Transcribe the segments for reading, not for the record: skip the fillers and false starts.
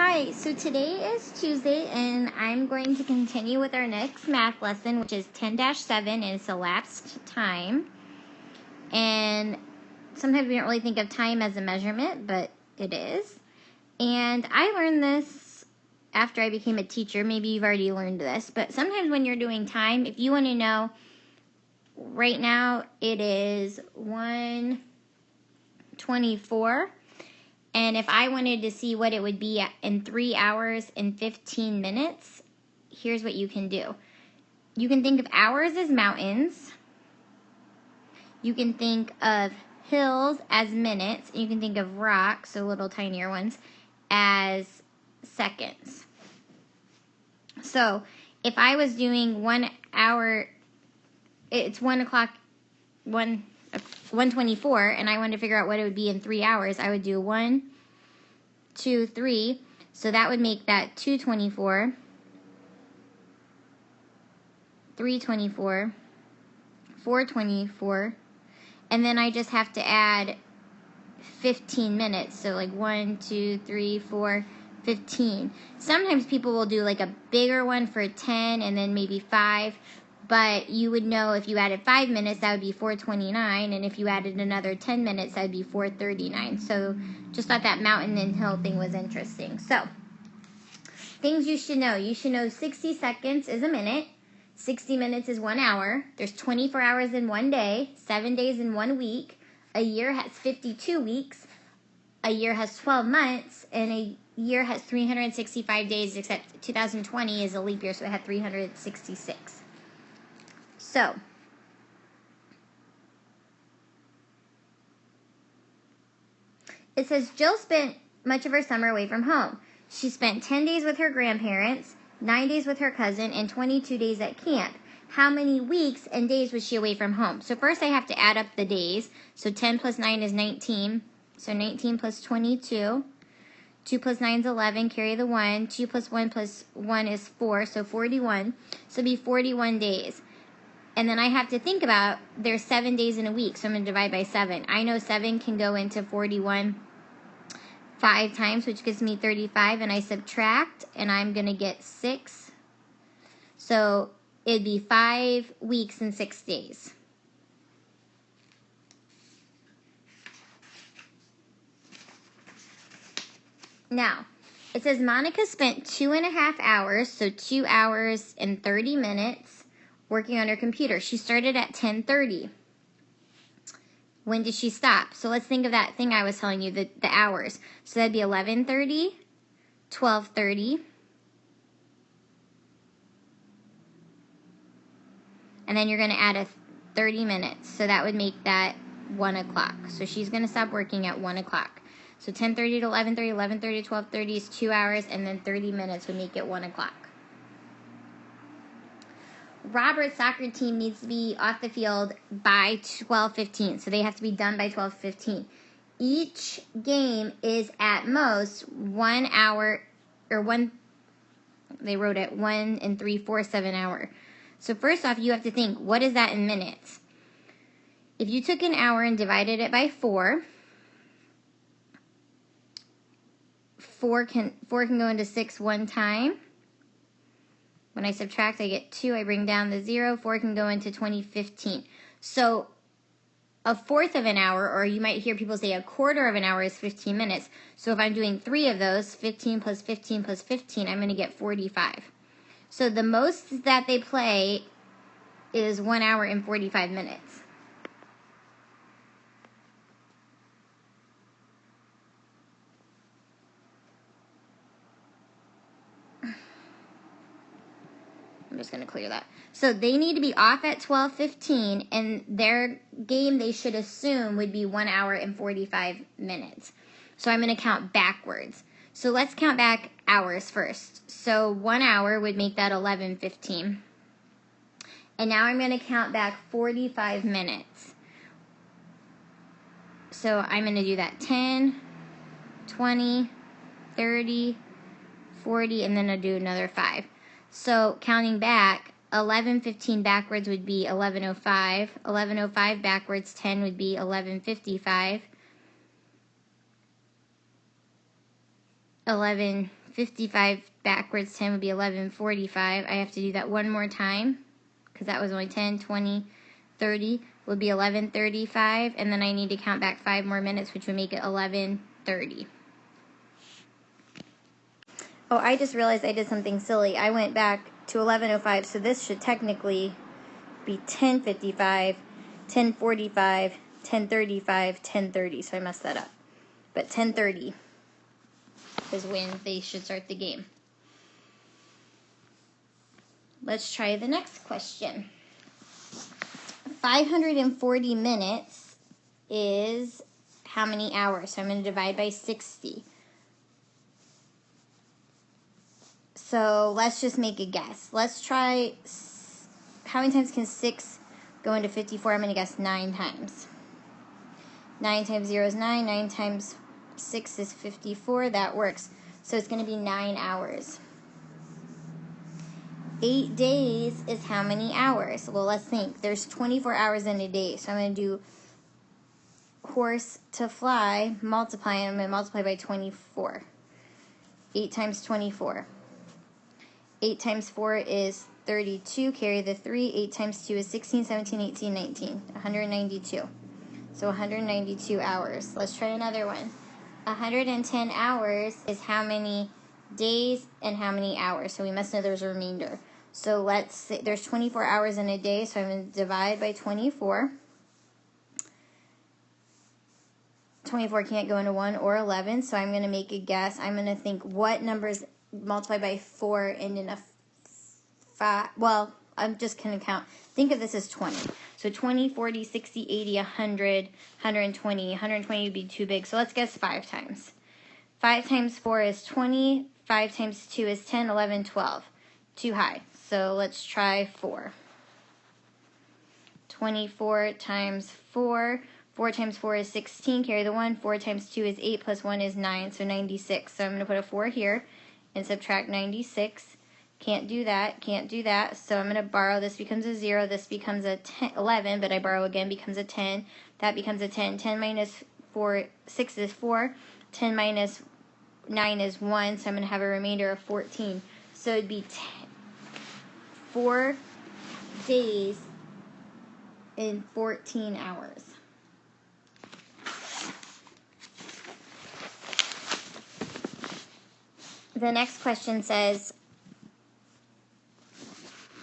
Hi, so today is Tuesday and I'm going to continue with our next math lesson, which is 10-7, and it's elapsed time. And sometimes we don't really think of time as a measurement, but it is. And I learned this after I became a teacher. Maybe you've already learned this, but sometimes when you're doing time, if you want to know, right now it is 1:24. And if I wanted to see what it would be in 3 hours and 15 minutes, here's what you can do. You can think of hours as mountains. You can think of hills as minutes. And you can think of rocks, so little tinier ones, as seconds. So if I was doing 1 hour, it's 1:24, and I wanted to figure out what it would be in 3 hours, I would do 1, 2, 3. So that would make that 2:24, 3:24, 4:24, and then I just have to add 15 minutes. So like 1, 2, 3, 4, 15. Sometimes people will do like a bigger one for 10 and then maybe 5. But you would know if you added 5 minutes, that would be 4:29. And if you added another 10 minutes, that would be 4:39. So just thought that mountain and hill thing was interesting. So things you should know. You should know 60 seconds is a minute. 60 minutes is 1 hour. There's 24 hours in 1 day, 7 days in 1 week. A year has 52 weeks. A year has 12 months. And a year has 365 days, except 2020 is a leap year, so it had 366. So, it says Jill spent much of her summer away from home. She spent 10 days with her grandparents, 9 days with her cousin, and 22 days at camp. How many weeks and days was she away from home? So first I have to add up the days. So 10 plus 9 is 19. So 19 plus 22. 2 plus 9 is 11. Carry the 1. 2 plus 1 plus 1 is 4. So 41. So it'll be 41 days. And then I have to think about, there's 7 days in a week, so I'm going to divide by 7. I know 7 can go into 41 5 times, which gives me 35, and I subtract, and I'm going to get 6. So it'd be 5 weeks and 6 days. Now, it says Monica spent 2.5 hours, so 2 hours and 30 minutes, working on her computer. She started at 10:30. When did she stop? So let's think of that thing I was telling you, the hours. So that'd be 11:30, 12:30, and then you're going to add a 30 minutes. So that would make that 1 o'clock. So she's going to stop working at 1 o'clock. So 10:30 to 11:30, 11:30 to 12:30 is 2 hours, and then 30 minutes would make it 1 o'clock. Robert's soccer team needs to be off the field by 12:15, so they have to be done by 12:15. Each game is at most 1 hour, or they wrote it 1 3/4 hour. So first off, you have to think, what is that in minutes? If you took an hour and divided it by 4, 4 can go into 6 one time. When I subtract, I get 2. I bring down the 0. 4 can go into 2015. So a fourth of an hour, or you might hear people say a quarter of an hour, is 15 minutes. So if I'm doing 3 of those, 15 plus 15 plus 15, I'm going to get 45. So the most that they play is 1 hour and 45 minutes. I'm just going to clear that. So they need to be off at 12:15, and their game, they should assume, would be 1 hour and 45 minutes. So I'm going to count backwards. So let's count back hours first. So 1 hour would make that 11:15. And now I'm going to count back 45 minutes. So I'm going to do that 10, 20, 30, 40, and then I'll do another 5. So counting back, 11:15 backwards would be 11:05. 11:05 backwards 10 would be 11:55. 11:55 55 backwards 10 would be 11:45. I have to do that one more time because that was only 10, 20, 30 would be 11:35, and then I need to count back 5 more minutes, which would make it 11:30. Oh, I just realized I did something silly. I went back to 11:05, so this should technically be 10:55, 10:45, 10:35, 10:30, so I messed that up. But 10:30 is when they should start the game. Let's try the next question. 540 minutes is how many hours? So I'm going to divide by 60. So let's just make a guess. Let's try, how many times can 6 go into 54? I'm going to guess 9 times. 9 times 0 is 9. 9 times 6 is 54. That works. So it's going to be 9 hours. 8 days is how many hours? Well, let's think. There's 24 hours in a day. So I'm going to do horse to fly, multiply, and I'm going to multiply by 24. 8 times 24. 8 times 4 is 32. Carry the 3. 8 times 2 is 16, 17, 18, 19. 192. So 192 hours. Let's try another one. 110 hours is how many days and how many hours. So we must know there's a remainder. So let's say there's 24 hours in a day, so I'm going to divide by 24. 24 can't go into 1 or 11, so I'm going to make a guess. I'm going to think what numbers multiply by 4 and in a 5. Well, I'm just going to count. Think of this as 20. So 20, 40, 60, 80, 100, 120. 120 would be too big, so let's guess 5 times. 5 times 4 is 20. 5 times 2 is 10, 11, 12. Too high. So let's try 4. 24 times 4. 4 times 4 is 16. Carry the 1. 4 times 2 is 8 plus 1 is 9, so 96. So I'm going to put a 4 here and subtract 96. Can't do that. Can't do that. So I'm going to borrow. This becomes a 0. This becomes a 10, 11, but I borrow again, becomes a 10. That becomes a 10. 10 minus 4, 6 is 4. 10 minus 9 is 1, so I'm going to have a remainder of 14. So it'd be 4 days in 14 hours. The next question says,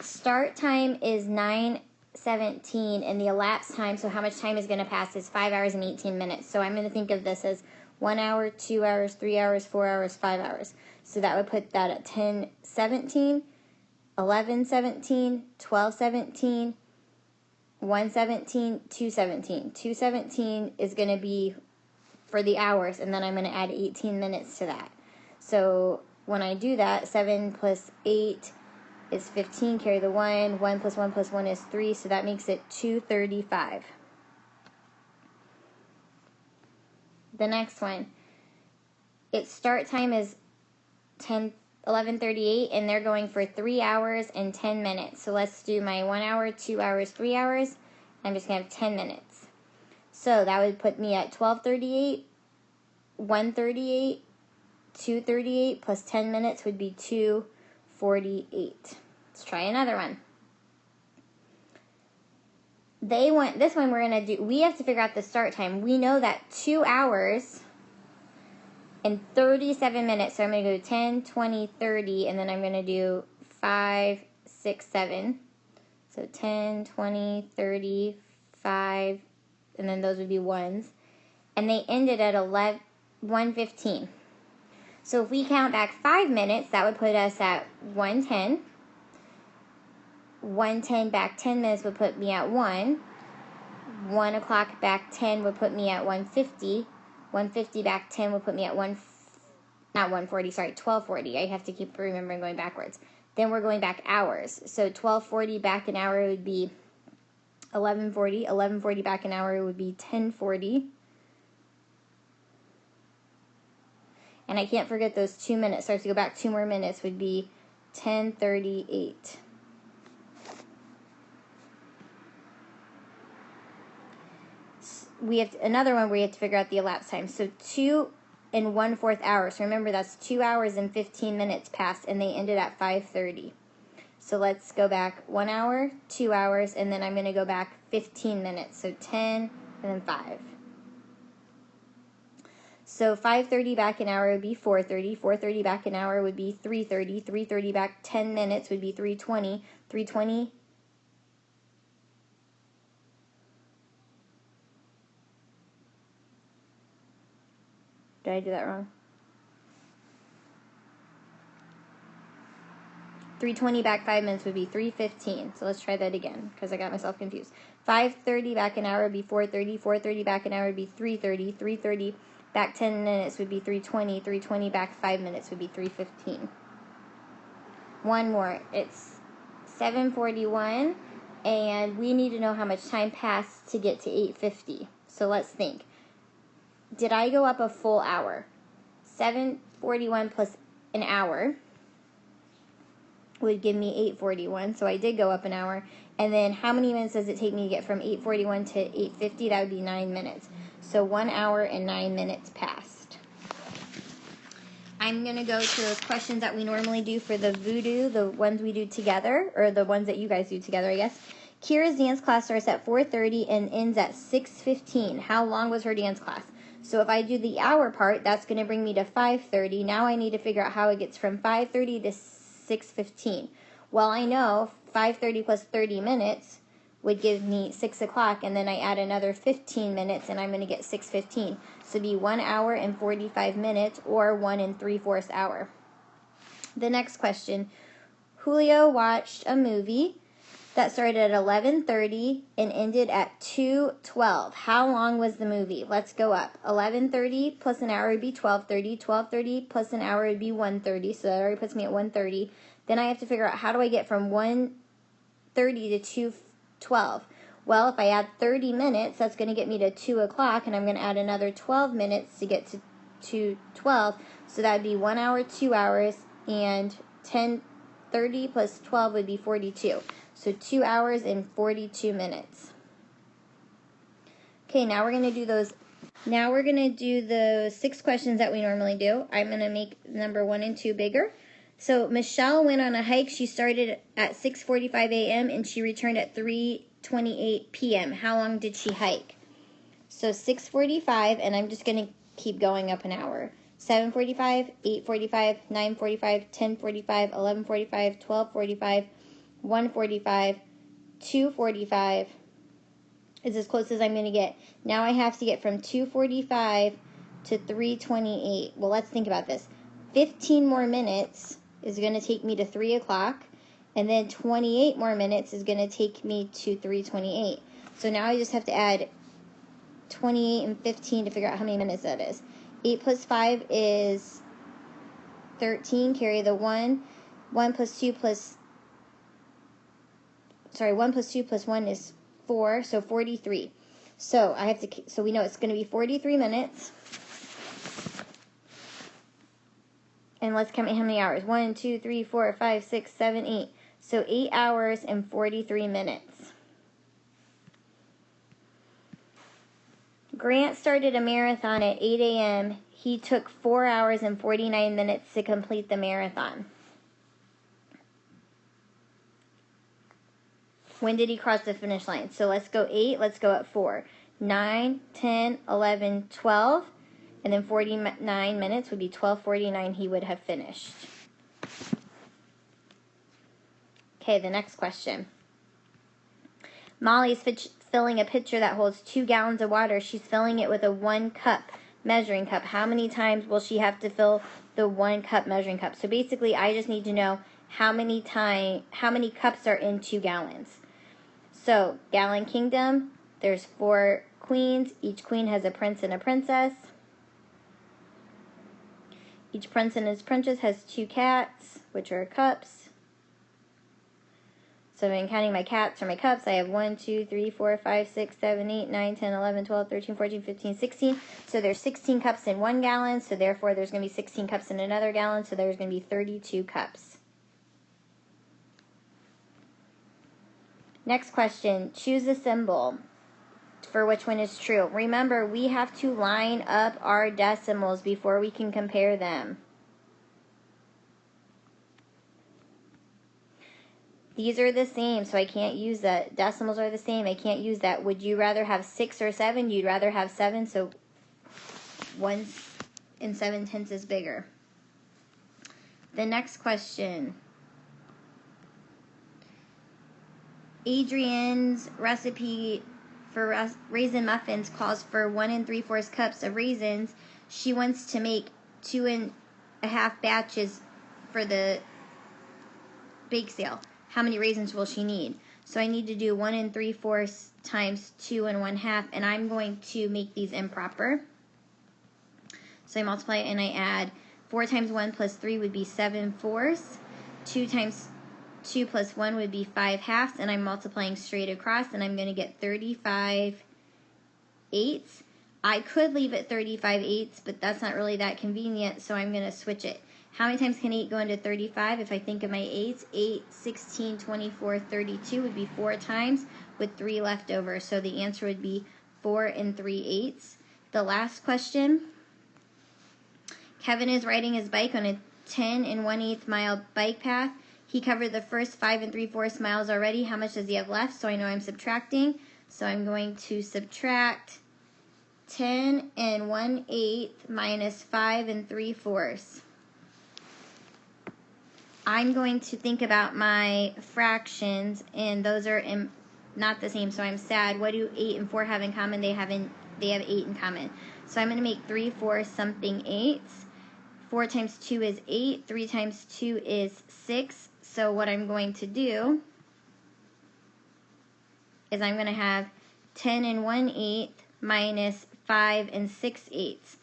start time is 9:17 and the elapsed time, so how much time is going to pass, is 5 hours and 18 minutes. So I'm going to think of this as 1 hour, 2 hours, 3 hours, 4 hours, 5 hours. So that would put that at 10:17, 11:17, 12:17, 1:17, 2:17. 2:17 is going to be for the hours, and then I'm going to add 18 minutes to that. So when I do that, 7 plus 8 is 15. Carry the 1. 1 plus 1 plus 1 is 3, so that makes it 2:35. The next one, its start time is 11:38, and they're going for 3 hours and 10 minutes. So let's do my 1 hour, 2 hours, 3 hours. I'm just going to have 10 minutes. So that would put me at 12:38, 1:38, 2:38 plus 10 minutes would be 2:48. Let's try another one. This one we're going to do, we have to figure out the start time. We know that 2 hours and 37 minutes. So I'm going to go 10, 20, 30, and then I'm going to do 5, 6, 7. So 10, 20, 30, 5, and then those would be ones. And they ended at 1:15. So if we count back 5 minutes, that would put us at 1:10. 1:10 back 10 minutes would put me at 1. 1 o'clock back 10 would put me at 1:50. 1:50 back 10 would put me at 12:40. I have to keep remembering going backwards. Then we're going back hours. So 12:40 back an hour would be 11:40. 11:40 back an hour would be 10:40. And I can't forget those 2 minutes. So I have to go back 2 more minutes, would be 10:38. We have another one where we have to figure out the elapsed time. So 2 and 1/4 hour. So remember, that's 2 hours and 15 minutes passed, and they ended at 5:30. So let's go back 1 hour, 2 hours, and then I'm going to go back 15 minutes. So 10 and then 5. So 5:30 back an hour would be 4:30. 4:30 back an hour would be 3:30. 3:30 back 10 minutes would be 3:20. 3:20. Did I do that wrong? 3:20 back 5 minutes would be 3:15. So let's try that again because I got myself confused. 5:30 back an hour would be 4:30. 4:30 back an hour would be 3:30. 3:30 back 10 minutes would be 3:20. 3:20 back 5 minutes would be 3:15. One more. It's 7:41, and we need to know how much time passed to get to 8:50. So let's think. Did I go up a full hour? 7:41 plus an hour would give me 8:41. So I did go up an hour. And then how many minutes does it take me to get from 8:41 to 8:50? That would be 9 minutes. So 1 hour and 9 minutes passed. I'm going to go to those questions that we normally do for the voodoo, the ones we do together, or the ones that you guys do together, I guess. Kira's dance class starts at 4:30 and ends at 6:15. How long was her dance class? So if I do the hour part, that's going to bring me to 5:30. Now I need to figure out how it gets from 5:30 to 6:15. Well, I know 5:30 plus 30 minutes would give me 6 o'clock, and then I add another 15 minutes, and I'm going to get 6:15. So it'd be 1 hour and 45 minutes, or 1 3/4 hour. The next question. Julio watched a movie that started at 11:30 and ended at 2:12. How long was the movie? Let's go up. 11:30 plus an hour would be 12:30. 12:30 plus an hour would be 1:30. So that already puts me at 1:30. Then I have to figure out how do I get from 1:30 to 2:12. Well, if I add 30 minutes, that's going to get me to 2 o'clock, and I'm going to add another 12 minutes to get to 2:12. So that would be 1 hour, 2 hours, and 10:30 plus 12 would be 42. So 2 hours and 42 minutes. Okay, now we're going to do those. Now we're going to do the 6 questions that we normally do. I'm going to make number 1 and 2 bigger. So Michelle went on a hike. She started at 6:45 a.m. and she returned at 3:28 p.m. How long did she hike? So 6:45, and I'm just going to keep going up an hour. 7:45, 8:45, 9:45, 10:45, 11:45, 12:45, 1:45, 2:45 is as close as I'm going to get. Now I have to get from 2:45 to 3:28. Well, let's think about this. 15 more minutes is going to take me to 3 o'clock, and then 28 more minutes is going to take me to 3:28. So now I just have to add 28 and 15 to figure out how many minutes that is. 8 plus 5 is 13. Carry the 1. 1 plus 2 plus 1 is 4, so 43. So we know it's going to be 43 minutes. And let's count how many hours. 1, 2, 3, 4, 5, 6, 7, 8. So 8 hours and 43 minutes. Grant started a marathon at 8 a.m. He took 4 hours and 49 minutes to complete the marathon. When did he cross the finish line? So let's go 8, let's go at 4. 9, 10, 11, 12, and then 49 minutes would be 12:49 he would have finished. Okay, the next question. Molly's filling a pitcher that holds 2 gallons of water. She's filling it with a 1 cup measuring cup. How many times will she have to fill the 1 cup measuring cup? So basically, I just need to know how many cups are in 2 gallons. So, Gallon Kingdom, there's 4 queens. Each queen has a prince and a princess. Each prince and his princess has 2 cats, which are cups. So I'm counting my cats or my cups. I have 1, 2, 3, 4, 5, 6, 7, 8, 9, 10, 11, 12, 13, 14, 15, 16. So there's 16 cups in 1 gallon. So therefore there's going to be 16 cups in another gallon. So there's going to be 32 cups. Next question. Choose a symbol. for which one is true. Remember, we have to line up our decimals before we can compare them. These are the same, so I can't use that. Decimals are the same. I can't use that. Would you rather have 6 or 7? You'd rather have 7, so 1 7/10 is bigger. The next question. Adrienne's recipe for raisin muffins calls for 1 3/4 cups of raisins. She wants to make 2 1/2 batches for the bake sale. How many raisins will she need? So I need to do 1 3/4 times 2 1/2, and I'm going to make these improper. So I multiply and I add 4 times 1 plus 3 would be 7/4. 2 times 2 plus 1 would be 5/2, and I'm multiplying straight across, and I'm going to get 35/8. I could leave it 35/8, but that's not really that convenient, so I'm going to switch it. How many times can 8 go into 35? If I think of my 8s, 8, 16, 24, 32 would be 4 times with 3 left over. So the answer would be 4 3/8. The last question. Kevin is riding his bike on a 10 1/8 mile bike path. He covered the first 5 3/4 miles already. How much does he have left? So I know I'm subtracting. So I'm going to subtract 10 1/8 minus 5 3/4. I'm going to think about my fractions, and those are not the same, so I'm sad. What do 8 and 4 have in common? They have 8 in common. So I'm going to make 3/4 something 8s. 4 times 2 is 8. 3 times 2 is 6. So what I'm going to do is I'm going to have 10 1/8 minus 5 6/8.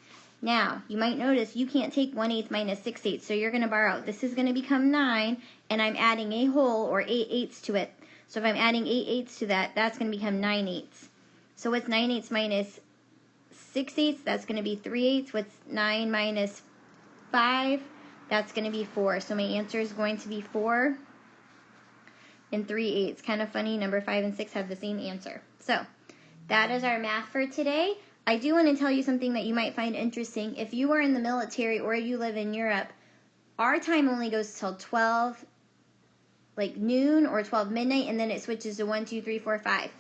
Now, you might notice you can't take 1/8 minus 6/8, so you're going to borrow. This is going to become 9, and I'm adding a whole, or 8/8 to it. So if I'm adding 8/8 to that, that's going to become 9/8. So what's 9/8 minus 6/8? That's going to be 3/8. What's 9 minus 5? That's going to be 4. So my answer is going to be 4 3/8. Kind of funny, number 5 and 6 have the same answer. So that is our math for today. I do want to tell you something that you might find interesting. If you are in the military or you live in Europe, our time only goes till 12, like noon or 12 midnight, and then it switches to 1, 2, 3, 4, 5.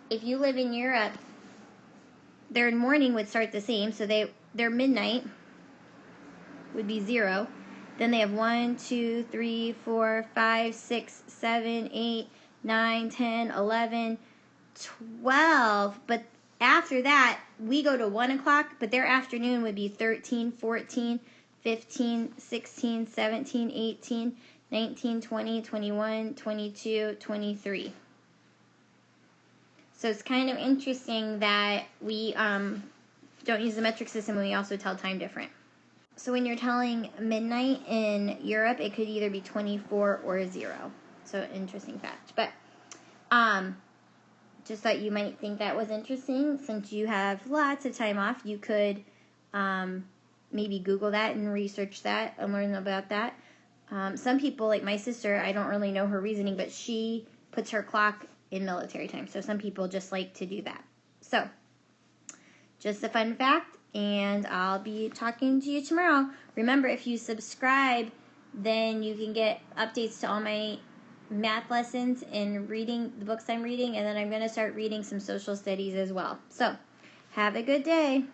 If you live in Europe, their morning would start the same, so their midnight would be 0. Then they have 1, 2, 3, 4, 5, 6, 7, 8, 9, 10, 11, 12, but after that, we go to 1 o'clock, but their afternoon would be 13, 14, 15, 16, 17, 18, 19, 20, 21, 22, 23. So it's kind of interesting that we don't use the metric system and we also tell time different. So when you're telling midnight in Europe, it could either be 24 or 0. So interesting fact. But just thought you might think that was interesting. Since you have lots of time off, you could maybe Google that and research that and learn about that. Some people, like my sister, I don't really know her reasoning, but she puts her clock in military time. So some people just like to do that. So just a fun fact, and I'll be talking to you tomorrow. Remember, if you subscribe, then you can get updates to all my math lessons and reading the books I'm reading, and then I'm going to start reading some social studies as well. So have a good day.